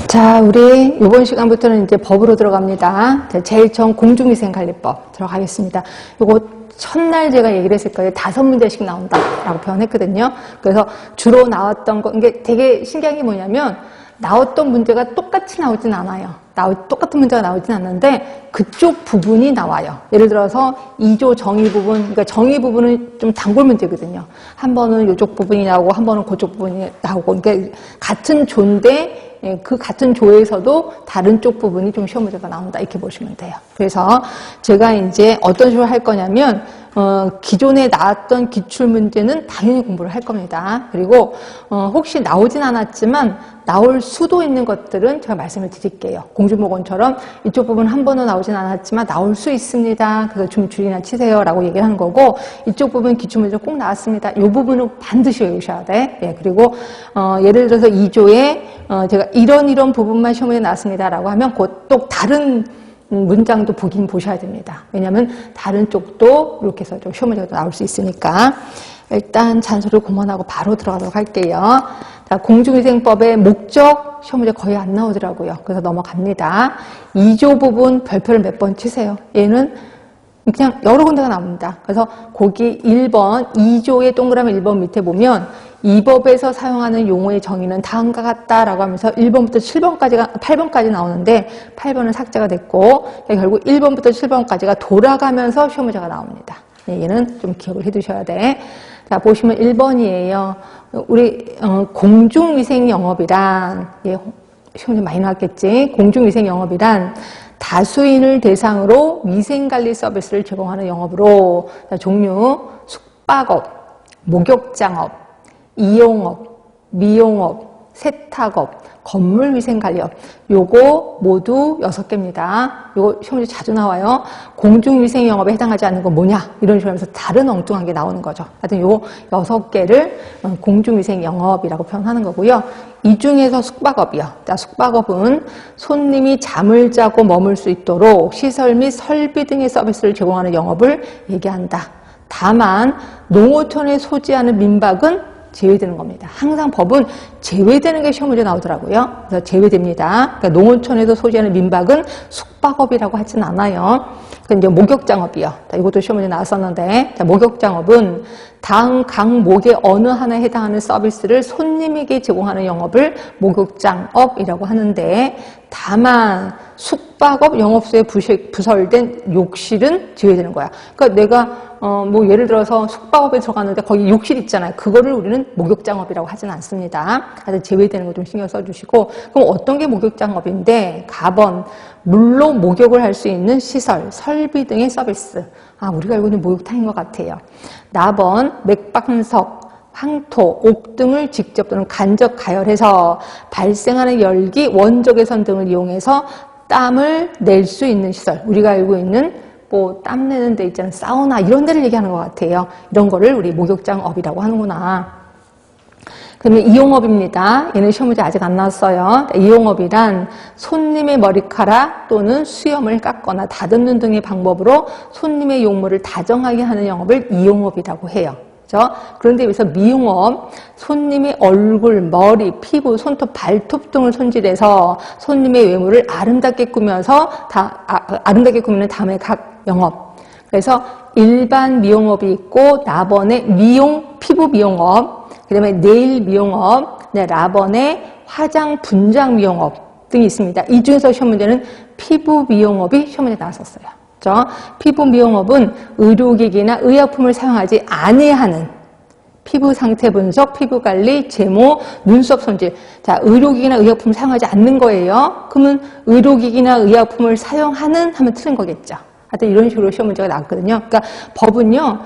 자, 우리 이번 시간부터는 이제 법으로 들어갑니다. 제일 처음 공중위생관리법 들어가겠습니다. 요거 첫날 제가 얘기를 했을 거예요. 5문제씩 나온다라고 표현했거든요. 그래서 주로 나왔던 거, 이게 되게 신기한 게 뭐냐면 나왔던 문제가 똑같이 나오진 않아요. 똑같은 문제가 나오진 않는데 그쪽 부분이 나와요. 예를 들어서 2조 정의 부분, 그러니까 정의 부분은 좀 단골 문제거든요. 한 번은 이쪽 부분이 나오고 한 번은 그쪽 부분이 나오고, 그러니까 같은 조인데 그 같은 조에서도 다른 쪽 부분이 좀 시험 문제가 나온다, 이렇게 보시면 돼요. 그래서 제가 이제 어떤 식으로 할 거냐면 기존에 나왔던 기출문제는 당연히 공부를 할 겁니다. 그리고 혹시 나오진 않았지만 나올 수도 있는 것들은 제가 말씀을 드릴게요. 공중보건처럼 이쪽 부분 한 번은 나오진 않았지만 나올 수 있습니다. 그래서 좀 줄이나 치세요 라고 얘기를 하는 거고, 이쪽 부분 기출문제 꼭 나왔습니다. 이 부분은 반드시 외우셔야 돼. 예, 그리고 예를 들어서 2조에 제가 이런 부분만 시험에 나왔습니다 라고 하면 곧 또 다른 문장도 보셔야 됩니다. 왜냐하면 다른 쪽도 이렇게 해서 좀 시험 문제가 나올 수 있으니까. 일단 잔소리를 그만하고 바로 들어가도록 할게요. 자, 공중위생법의 목적 시험 문제 거의 안 나오더라고요. 그래서 넘어갑니다. 2조 부분 별표를 몇 번 치세요. 얘는 그냥 여러 군데가 나옵니다. 그래서 거기 1번, 2조의 동그라미 1번 밑에 보면 이 법에서 사용하는 용어의 정의는 다음과 같다라고 하면서 1번부터 8번까지 나오는데 8번은 삭제가 됐고, 결국 1번부터 7번까지가 돌아가면서 시험 문제가 나옵니다. 얘는 좀 기억을 해 두셔야 돼. 자, 보시면 1번이에요. 우리 공중위생영업이란, 시험 문제 많이 나왔겠지. 공중위생영업이란 다수인을 대상으로 위생관리 서비스를 제공하는 영업으로, 종류 숙박업, 목욕장업, 이용업, 미용업, 세탁업, 건물위생관리업, 요거 모두 6개입니다. 요거 시험 문제 자주 나와요. 공중위생영업에 해당하지 않는 건 뭐냐, 이런 식으로 하면서 다른 엉뚱한 게 나오는 거죠. 하여튼 요 6개를 공중위생영업이라고 표현하는 거고요. 이 중에서 숙박업이요. 자, 숙박업은 손님이 잠을 자고 머물 수 있도록 시설 및 설비 등의 서비스를 제공하는 영업을 얘기한다. 다만 농어촌에 소지하는 민박은 제외되는 겁니다. 항상 법은 제외되는 게 시험 문제 나오더라고요. 그래서 제외됩니다. 그러니까 농어촌에서 소지하는 민박은 숙박업이라고 하진 않아요. 그럼 이제 목욕장업이요. 자, 이것도 시험 문제 나왔었는데, 자, 목욕장업은 다음 각목의 어느 하나에 해당하는 서비스를 손님에게 제공하는 영업을 목욕장업이라고 하는데, 다만 숙박업 영업소에 부설된 욕실은 제외되는 거야. 그러니까 내가 뭐 예를 들어서 숙박업에 들어갔는데 거기 욕실 있잖아요. 그거를 우리는 목욕장업이라고 하진 않습니다. 하여튼 제외되는 거 좀 신경 써주시고. 그럼 어떤 게 목욕장업인데, 가번 물로 목욕을 할 수 있는 시설, 설비 등의 서비스. 우리가 알고 있는 목욕탕인 것 같아요. 나번 맥반석, 황토, 옥 등을 직접 또는 간접 가열해서 발생하는 열기, 원적외선 등을 이용해서 땀을 낼 수 있는 시설. 우리가 알고 있는 뭐 땀 내는 데 있잖아요. 사우나 이런 데를 얘기하는 것 같아요. 이런 거를 우리 목욕장업이라고 하는구나. 그러면 이용업입니다. 얘는 시험 문제 아직 안 나왔어요. 이용업이란 손님의 머리카락 또는 수염을 깎거나 다듬는 등의 방법으로 손님의 용모를 다정하게 하는 영업을 이용업이라고 해요. 그렇죠? 그런데 여기서 미용업, 손님의 얼굴, 머리, 피부, 손톱, 발톱 등을 손질해서 손님의 외모를 아름답게 꾸며서 아름답게 꾸미는 다음의 각 영업. 그래서 일반 미용업이 있고, 나번에 피부 미용업, 그 다음에 네일 미용업, 라번에 화장 분장 미용업 등이 있습니다. 이 중에서 시험 문제는 피부 미용업이 시험 문제 나왔었어요. 그렇죠? 피부 미용업은 의료기기나 의약품을 사용하지 아니하는 피부 상태 분석, 피부 관리, 제모, 눈썹 손질. 자, 의료기기나 의약품을 사용하지 않는 거예요. 그러면 의료기기나 의약품을 사용하는 하면 틀린 거겠죠. 하여튼 이런 식으로 시험 문제가 나왔거든요. 그러니까 법은요,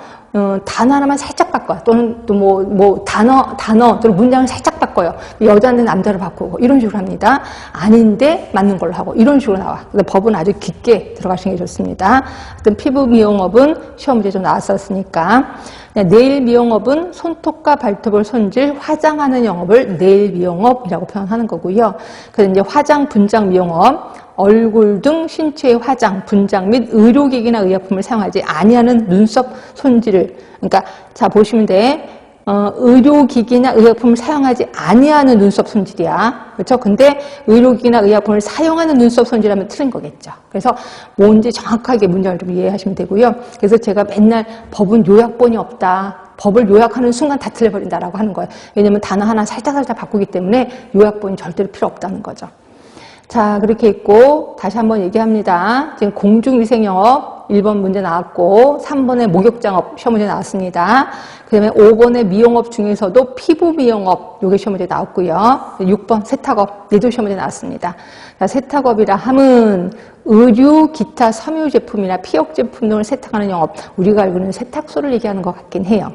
단어 하나만 살짝 바꿔요. 또는 또 단어, 또는 문장을 살짝 바꿔요. 여자인데 남자를 바꾸고, 이런 식으로 합니다. 아닌데 맞는 걸로 하고, 이런 식으로 나와. 근데 법은 아주 깊게 들어가시는 게 좋습니다. 하여튼 피부 미용업은 시험 문제 좀 나왔었으니까. 네일 미용업은 손톱과 발톱을 손질, 화장하는 영업을 네일 미용업이라고 표현하는 거고요. 그래서 이제 화장 분장 미용업, 얼굴 등 신체의 화장, 분장 및 의료기기나 의약품을 사용하지 아니하는 눈썹 손질을, 그러니까 자 보시면 돼. 의료기기나 의약품을 사용하지 아니하는 눈썹 손질이야. 그렇죠? 근데 의료기기나 의약품을 사용하는 눈썹 손질하면 틀린 거겠죠. 그래서 뭔지 정확하게 문장을 좀 이해하시면 되고요. 그래서 제가 맨날 법은 요약본이 없다. 법을 요약하는 순간 다 틀려버린다라고 하는 거예요. 왜냐면 단어 하나 살짝 바꾸기 때문에 요약본이 절대로 필요 없다는 거죠. 자, 그렇게 있고 다시 한번 얘기합니다. 지금 공중위생영업 1번 문제 나왔고 3번에 목욕장업 시험 문제 나왔습니다. 그 다음에 5번에 미용업 중에서도 피부미용업 요게 시험 문제 나왔고요. 6번 세탁업 얘도 시험 문제 나왔습니다. 자, 세탁업이라 함은 의류, 기타 섬유 제품이나 피혁 제품 등을 세탁하는 영업, 우리가 알고 있는 세탁소를 얘기하는 것 같긴 해요.